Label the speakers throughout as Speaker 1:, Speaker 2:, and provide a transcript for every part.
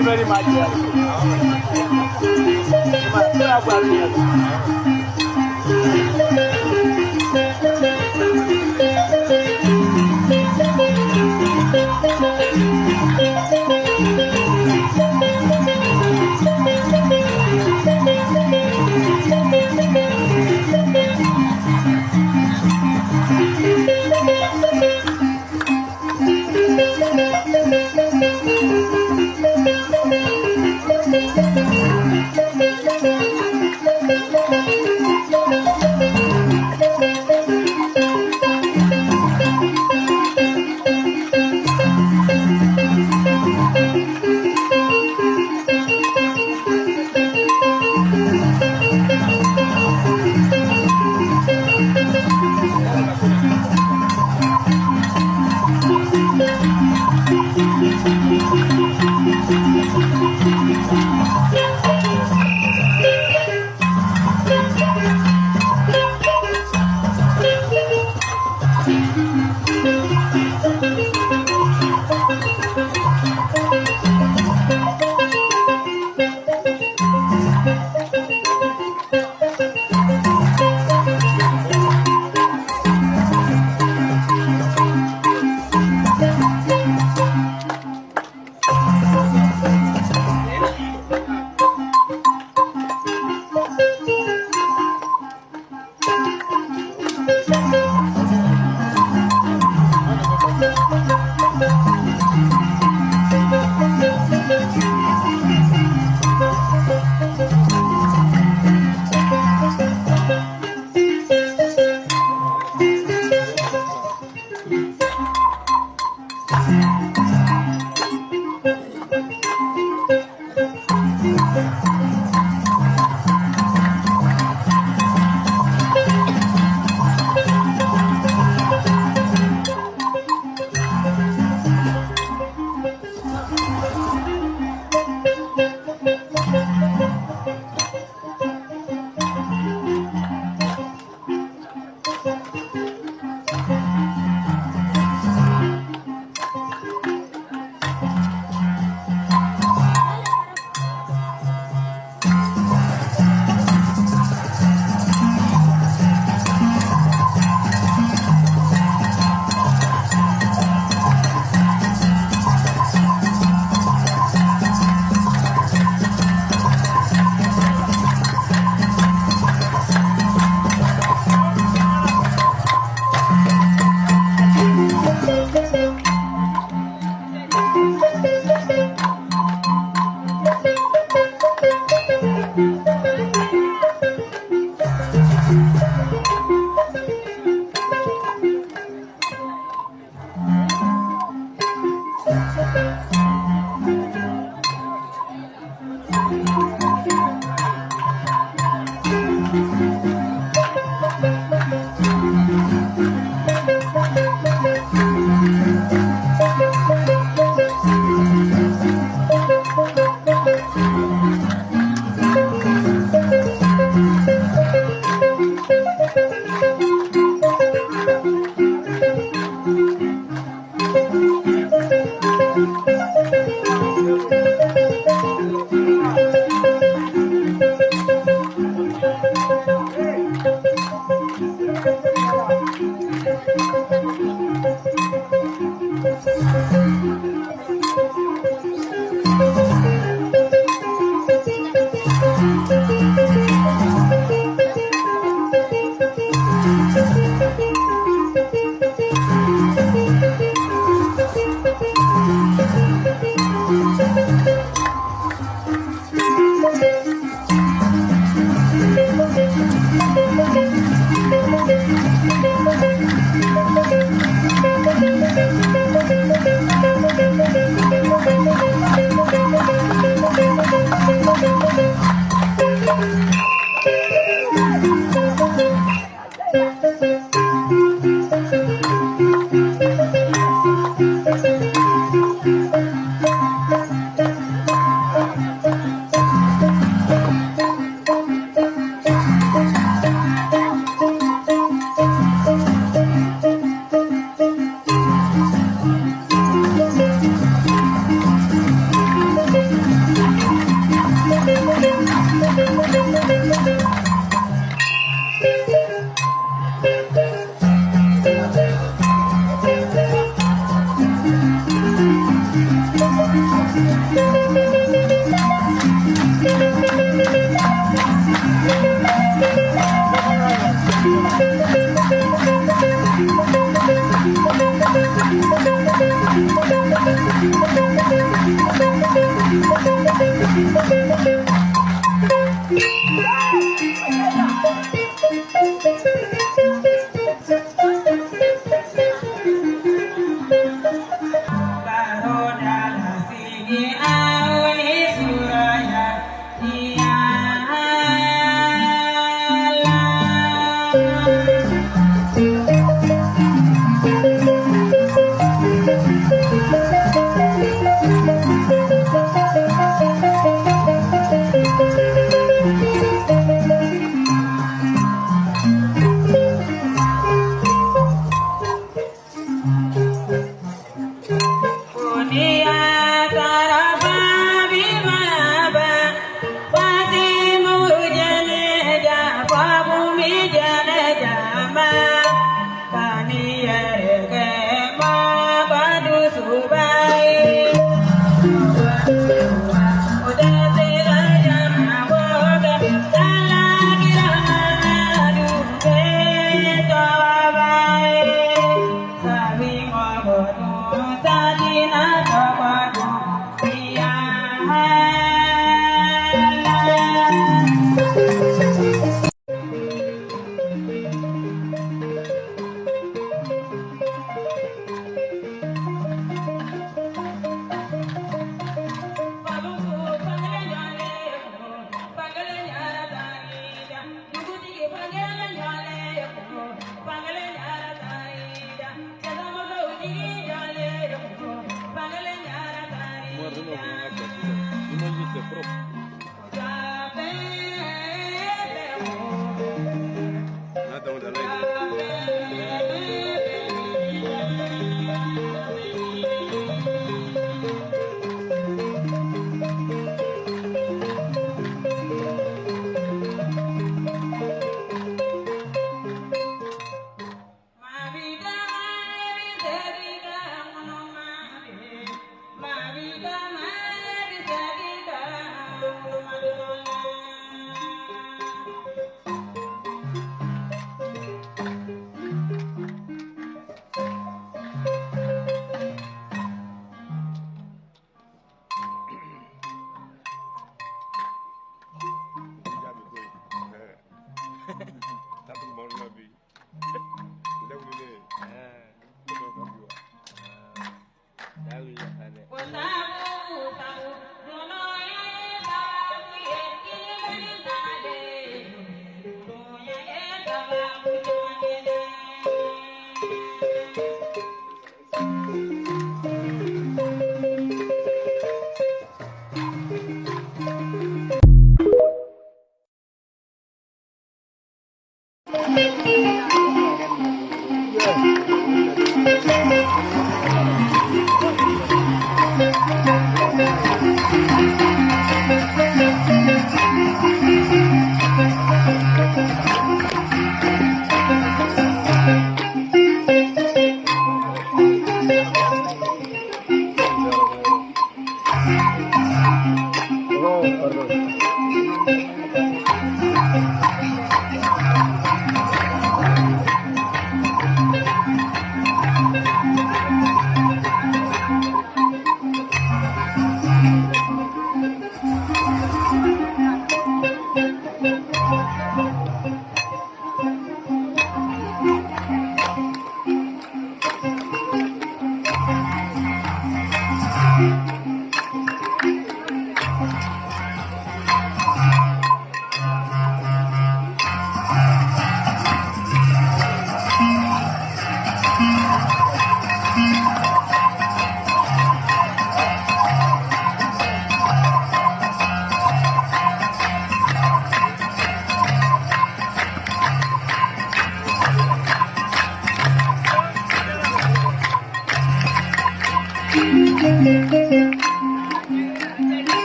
Speaker 1: very much. Thank you.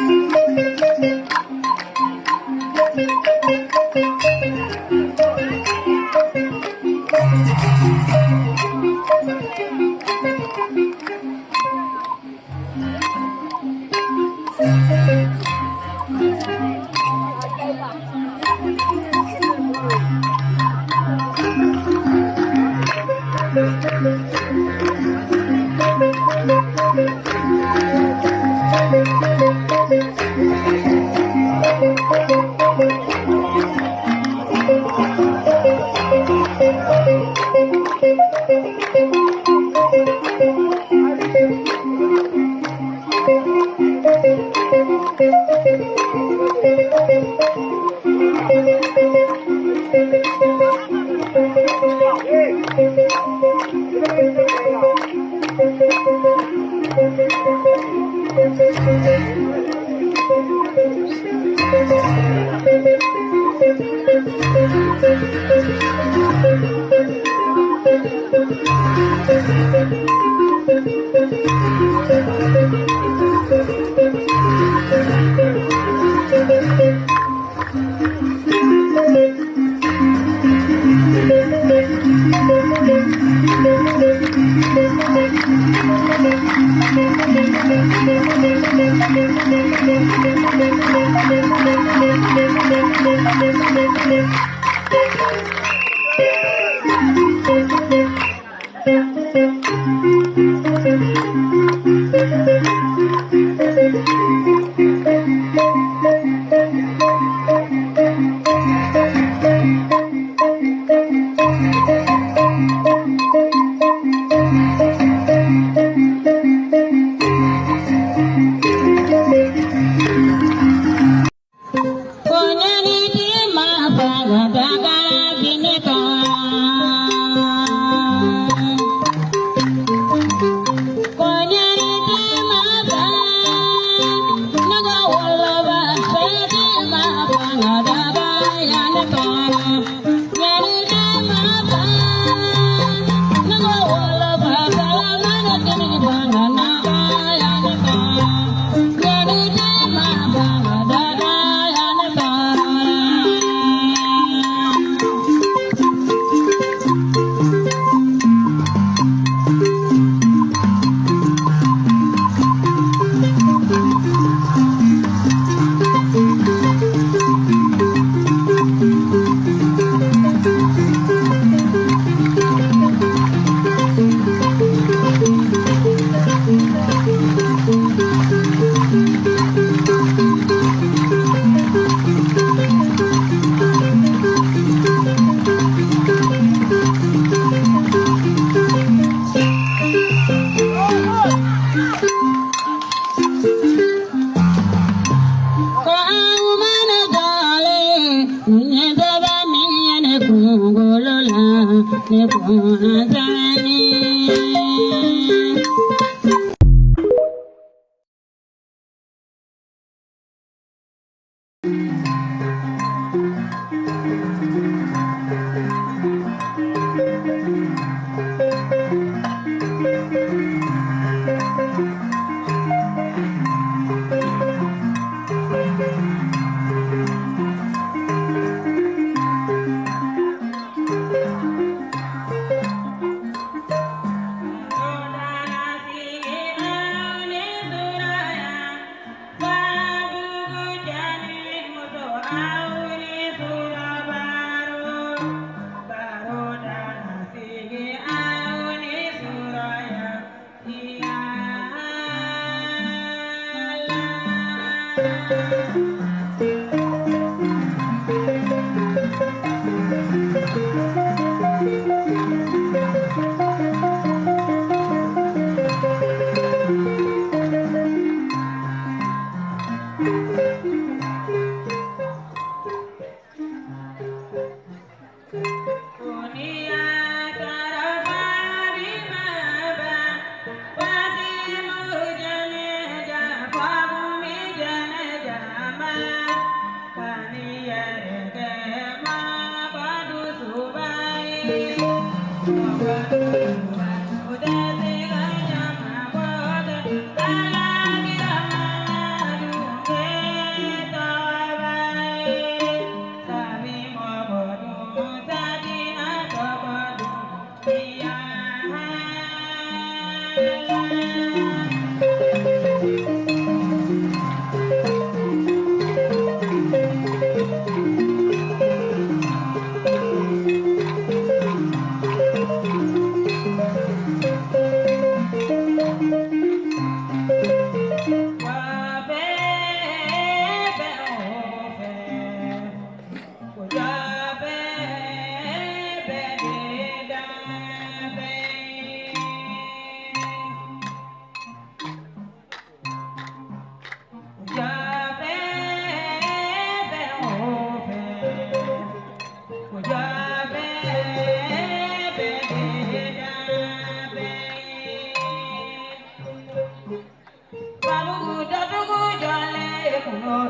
Speaker 1: Thank you. ။ Hey,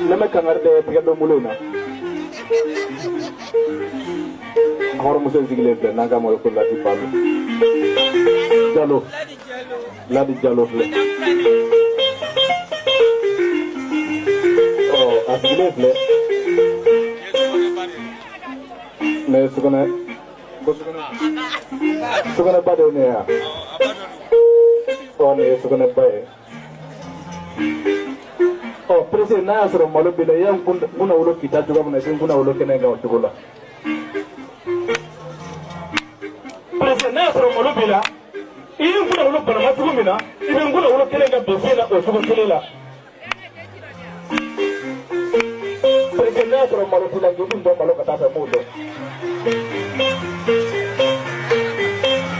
Speaker 1: Nama kamar de tiga muluna. Orang musuh sigile de naga mau ikut lagi palu. Jalo, ladi jalo le. Oh, asigile le. Ne sukana pada ni ya. Oh ne sukana pada. Oh, presiden na asal malu bila yang guna ulo kita juga menaiki guna ulo kena gak untuk ulo. Presiden na asal malu bila, ini guna ulo berapa juga mina, ini guna ulo kena gak bersih nak untuk kena. Presiden na asal malu bila juga untuk malu kata apa muda.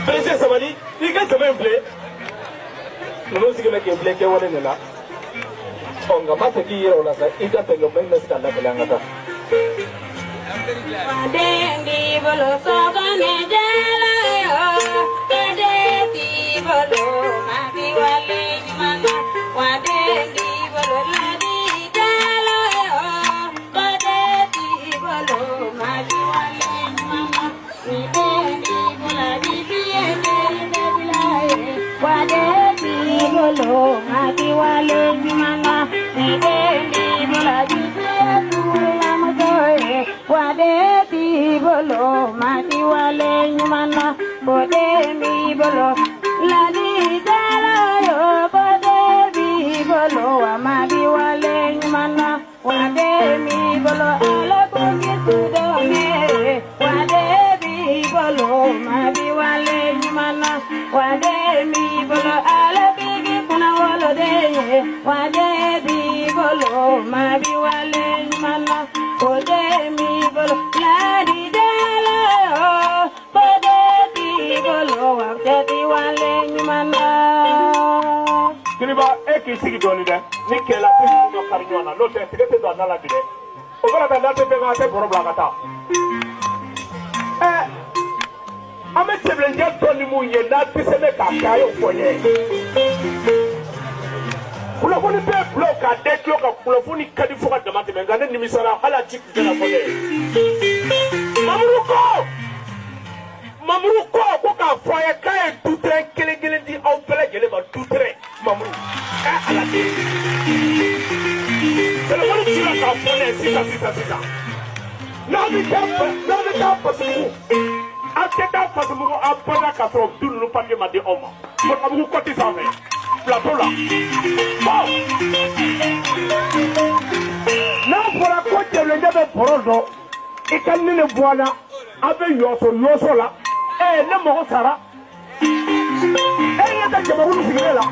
Speaker 1: Presiden sabali, ini kan sebenarnya play, menurut saya nak play kewan ni lah. Oh, nggak masa kira orang saya ikan tengok main nasi kandang kelangata.
Speaker 2: Wadeng di bolo sokone jalayo, wadeng di bolo mati wale mana. Wadeng di bolo ladi jalayo, wadeng di bolo mati wale mana. Wadeng di bolo di biye jalayo, wadeng di bolo mati wale mana. Wadeti bolo mati wale nyumana bodemi bolo ladi jalayo bodemi bolo amadi wale nyumana wademi bolo ala bogi sudone wademi bolo madi wale nyumana wademi bolo ala bigi kuna walo de wademi bolo madi wale nyumana bodemi bolo ladi jalayo bodemi bolo wakati wale nyumana. Kiriba eki sigi doni de ni kela tisi no karinyona no te tigete do nala bide o bara benda te benga te borobla kata ame teblenje doni mu ye na tiseme ka kayo foye kulofuni pe bloka dekyo ka kulofuni kadi foka damate benga ne nimisara hala chiki tena foye Mamuruko ko ka foye kae tutre kele di au pele gele ba tutre mamuru ala de pero wani tira ka foye sita na bi ta pasimu ateta pasimu apada ka so dunu pande ma de oma mo abu ko ti save platola bon na pora ko tele ndebe porodo ikanni ne buana abe yoso la ne mo sara yata jabaru sigela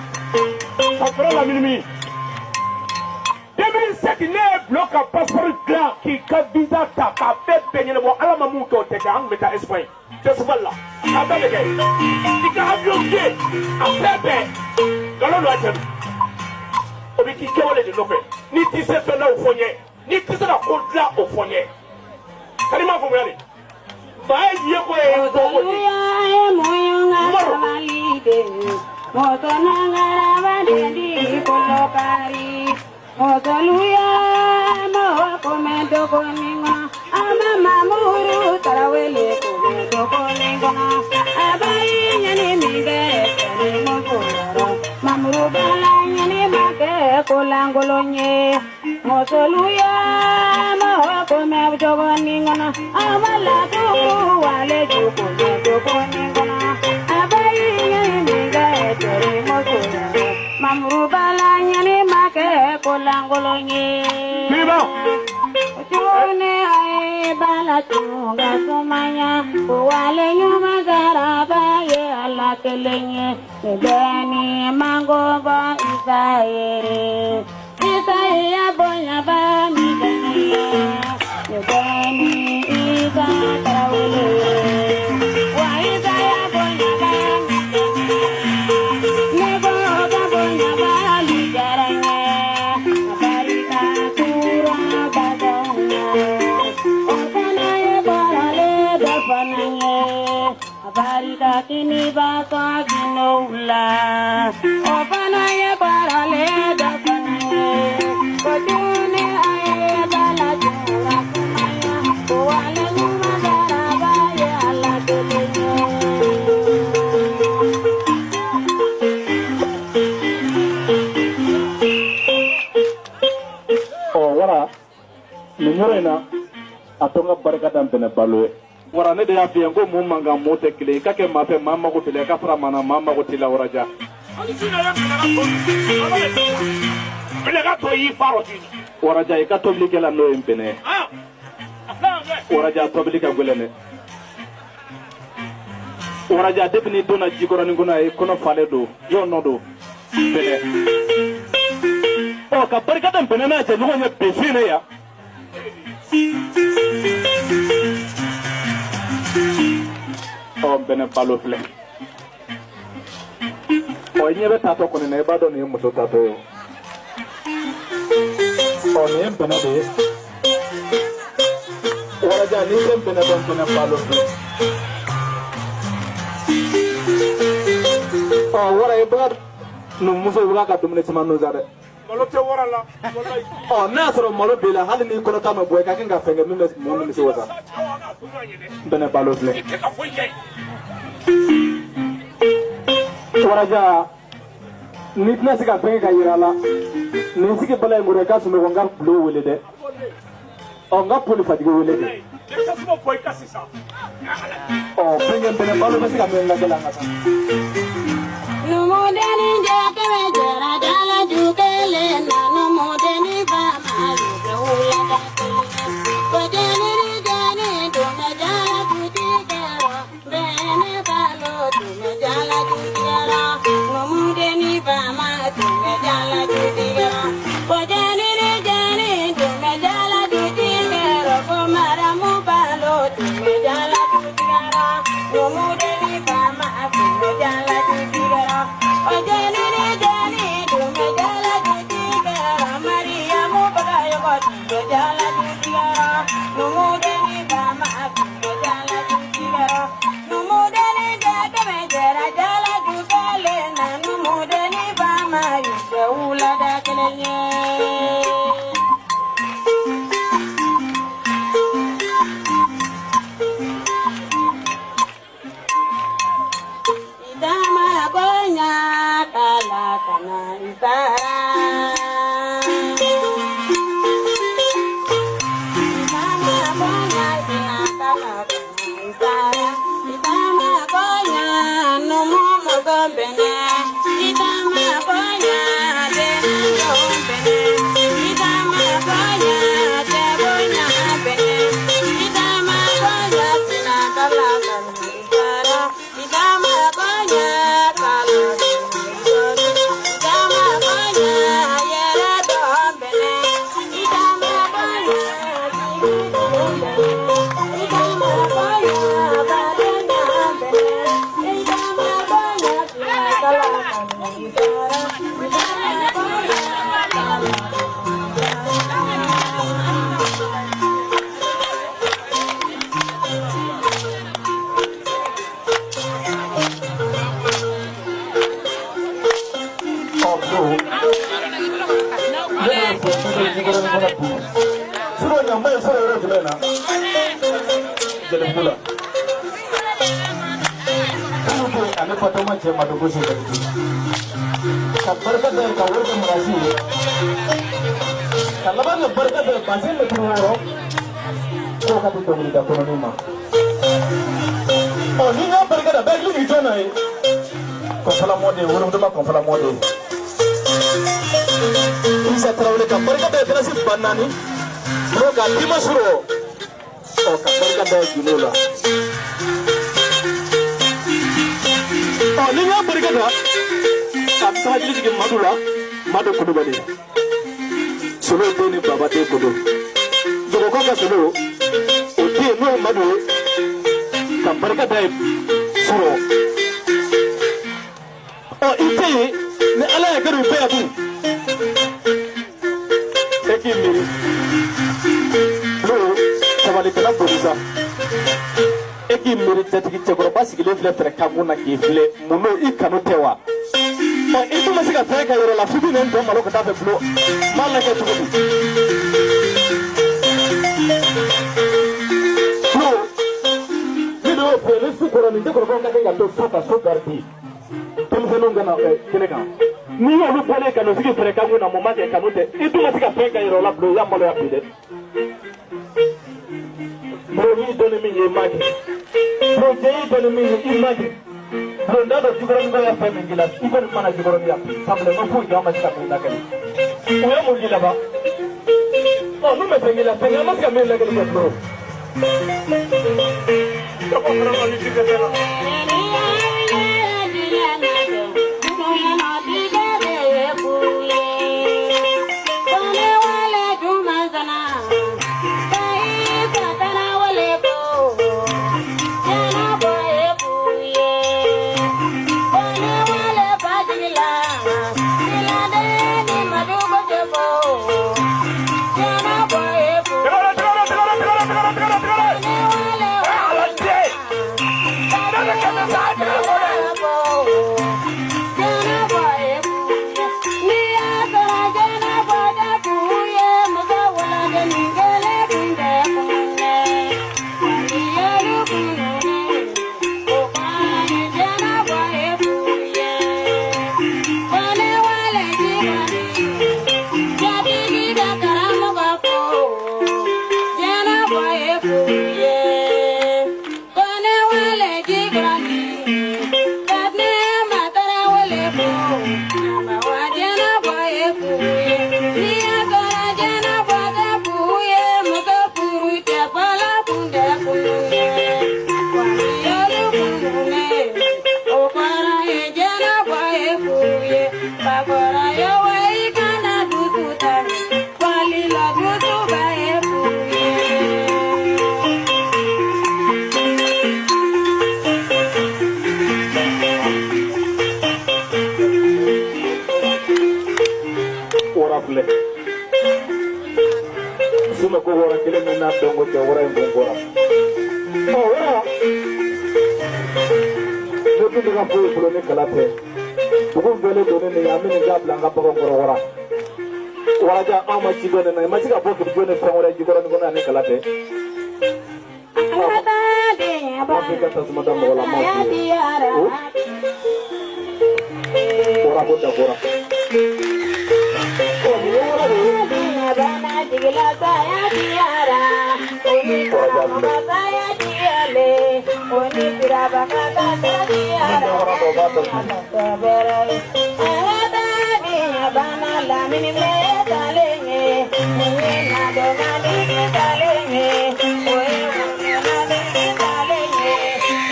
Speaker 2: safra la minimi 2007 ne bloka passeport gla ki ka visa ta ka pepe ne bo ala mamu ko te ka ang beta Espagne te suballa abele ke tika avion ke a pepe galo lo atem obi ki ke wole de lofe ni ti se fe na ofonye ni ti se na kodla ofonye kalima fo mo yale Baye ko e ko ko ni moyonga malide motona ngara bandedi kolokari motaluya mo komento koninga ama mamuru tarawele komento koninga abayi nyani mige ni mokoro mamuru bala nyani make kolangolonye motaluya mo komento koninga amala wale komento koninga abayi nyani mige ni mokoro mamuru bala nyani make kolangolonye
Speaker 1: Viva
Speaker 2: Chune ay bala chunga sumanya wale nyuma garaba ye ala
Speaker 3: kelenye Beni mango ba Isae ya bonya ba mi Beni Isa tarawele Wa Isae ya bonya ba Nebo ga bonya ba ligaranye Barika tura badanya Ofana ye barale dafananye Barika kini baka ginula Ofana ye barale dafananye Kodune aye bala jura kumaya Kuwale nyuma baraba ye ala kelenye
Speaker 1: wara ninyorena atonga barika dampene balwe wara ne de ya fiyen ko mun manga mote kile ka ke mafe mama ko tile ka fara mana mama ko tila waraja
Speaker 2: Bele ka to yi faro ti.
Speaker 1: waraja ka tobli kala no empene waraja tobli ka golene waraja defini dona jikoro ni gona e kono fale do yo no do bele o ka barika dampene na je no nya pesine ya bene balo fle o nyebe tato ko ne ba do ne muso tato yo o ne bene de wala ja ni bene don bene balo fle o wala e ba no muso wala ka dum ne tama no zare
Speaker 2: Malo te wara la. Wallahi.
Speaker 1: o na soro malo bela hali ni kono kama boy ka kinga fenge mi mo mi se wata bene balo fle waraja nitna sika fenge ka yirala ni siki bala ngure ka sume ko ngam blo wele de o ngam poli fadigo wele de o fenge bene balo be sika fenge la ngata
Speaker 3: Numodeni jakeme jara jala jukele na numodeni ba maru beula Kodeni rijani dume jala jutikera Bene balo dume jala jutikera Numodeni ba maru dume jala jutikera Kodeni rijani dume jala jutikera Komara mu balo dume jala jutikera Numodeni ba maru dume jala jutikera Ojeni jani dume jala jutikera Maria mu bagayo ko dume jala jutikera Numudeni bama dume jala jutikera Numudeni jakeme jara jala jukele na numudeni bama yuse ula dakelenye Idama gonya kala kana isara Idama gonya kala kana isara Idama gonya numu mogombene Idama gonya dena gombene Idama gonya te gonya bene Idama gonya tina kala kana isara Idama gonya kala Idama gonya yera dombene Idama gonya Idama gonya badena bene Idama gonya tina kala kana isara Idama gonya
Speaker 1: suro nyamba yo soro ro jumena jele bula ko ame pato ma che madogo se gadi ka barka da ka warka murasi kalaba ne barka da basin me turo ko ka to ni da kono ni ma o ni nga barka da bagli ni jona e ko fala mode woro do ma ko fala mode isa trawle ka barka da kana si banani bro ga tima suro o ka barka da junula o barikada abta jili ke madula madu kudu bali solo deni baba te kudu jogo ko ka solo o te no madu ka barikada suro o ite ne ala ya garu be abu eki miri lo sabali kala polisa eki miri jatigi chekoro basigile fle fere kaguna ki fle muno ikanu tewa o itu masih ka fere ka yoro la fubi nen do malo ka tafe flo mala ke tugu lo video fere su koro ni dekoro ka ka to sata so gardi tumfenu ngana kene kan ni olu pale kanu sigi fere kaguna mo mate kanu te itu masih ka fere ka yoro la flo ya malo ya pide bro ni doni mi ye magi bro jeyi doni mi ye imagi bro ndado jigoro ni ya fa min gila ibon mana jigoro ni ya sable no fu jama ska ko da kali o ya mo gila ba o no me tengila tenga mas ka me la gila bro ko ko na ni tiketela suma ko wora kile men na dongo te wora en bongora o wora do to ga po ko ne kala te ko vele do ne ya men ga blanga po ko wora wora ja ama ci do ne ma ci ga po ko ne fa wora ji ko ne kala te ba ka ta suma dam wala ma wora ko ta wora Digla saya tiara, oni mama saya tiale, oni piraba kata tiara. Ada dia bana la mini me talenge, oni nado nadi talenge, oni nado talenge,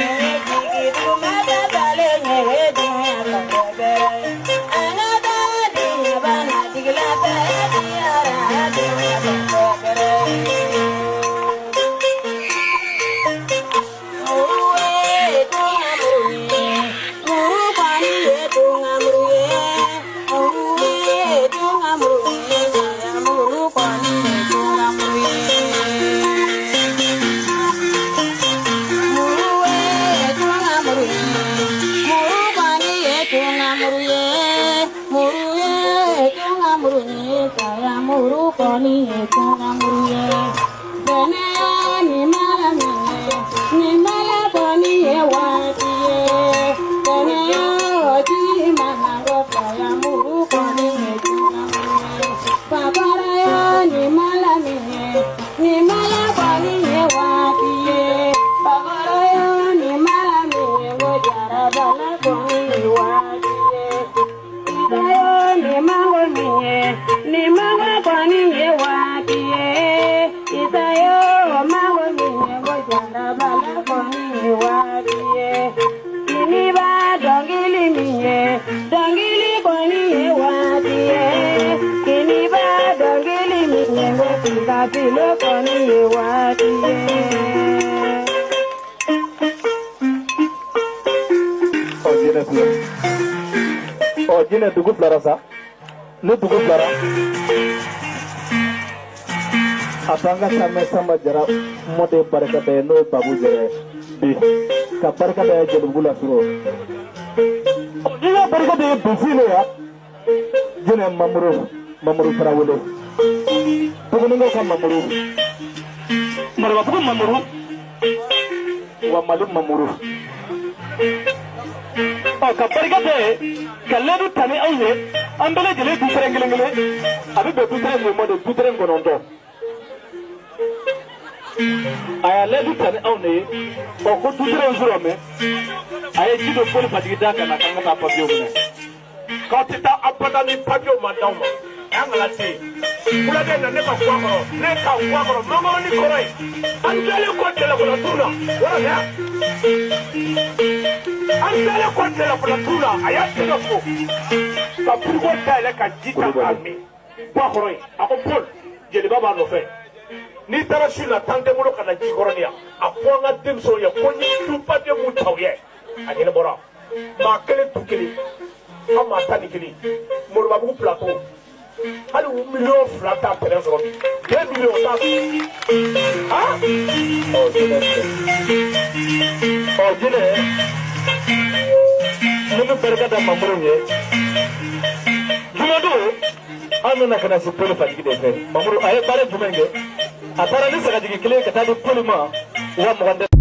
Speaker 1: oni jigi tumata talenge, dunia kabere. Ada dia bana digla saya tiara. Ni ba dongili mi
Speaker 3: filo kɔni ye waati ye.
Speaker 1: Jinɛ dugu filara sa ni dugu filara a to an ka Samɛ Sanba Jara mɔden barika da ye n'o ye Babu Jara bi ka barika da ye Jelibugu la suro n'i ka barika da ye Bufin ya Jinɛ Mamuru Tarawele Tuguninkaw ka Mamuru Marababugu Mamuru wa Mali Mamuru ka barika da ye ka ledu tani aw ye an bɛɛ lajɛlen du terrain kelen kelen a bɛ bɛn du terrain min ma de du terrain 9 a y'a ledu tani aw ne ye ko du terrain sɔrɔ mɛ a ye ji dɔ fɔli batigi da ka na k'an ka taa papiyew minɛ
Speaker 2: k'aw tɛ taa abada ni papiyew ma d'aw ma an kana se fulakɛ na ne ka fɔ a kɔrɔ ne ka fɔ a kɔrɔ mangoro ni kɔrɔ ye an dalen kɔ telefɔnatu la wara dɛ an dalen kɔ telefɔnatu la a y'a tɛgɛ fo ka frigo dayɛlɛ ka ji ta k'a min bɔ a kɔrɔ ye a ko Paul jeliba b'a nɔfɛ n'i taara su la tan tɛ n bolo ka na ji kɔrɔ yan a fɔ an ka denmisɛnw ye ko ni du papiye mun t'aw ye a ɲɛnabɔra maa kelen tu kelen an maa tan ni kelen Moribabugu plateau hali miliyɔn 2 t'a terrain sɔrɔ bi 2 millions t'a sɔrɔ
Speaker 1: Jinɛ ne bɛ barika da Mamuru ye jumɛn don an nana ka na se Poli fatigi de fɛ Mamuru a ye baara jumɛn kɛ a taara ni sagajigi kelen ka taa di Poli ma wa 20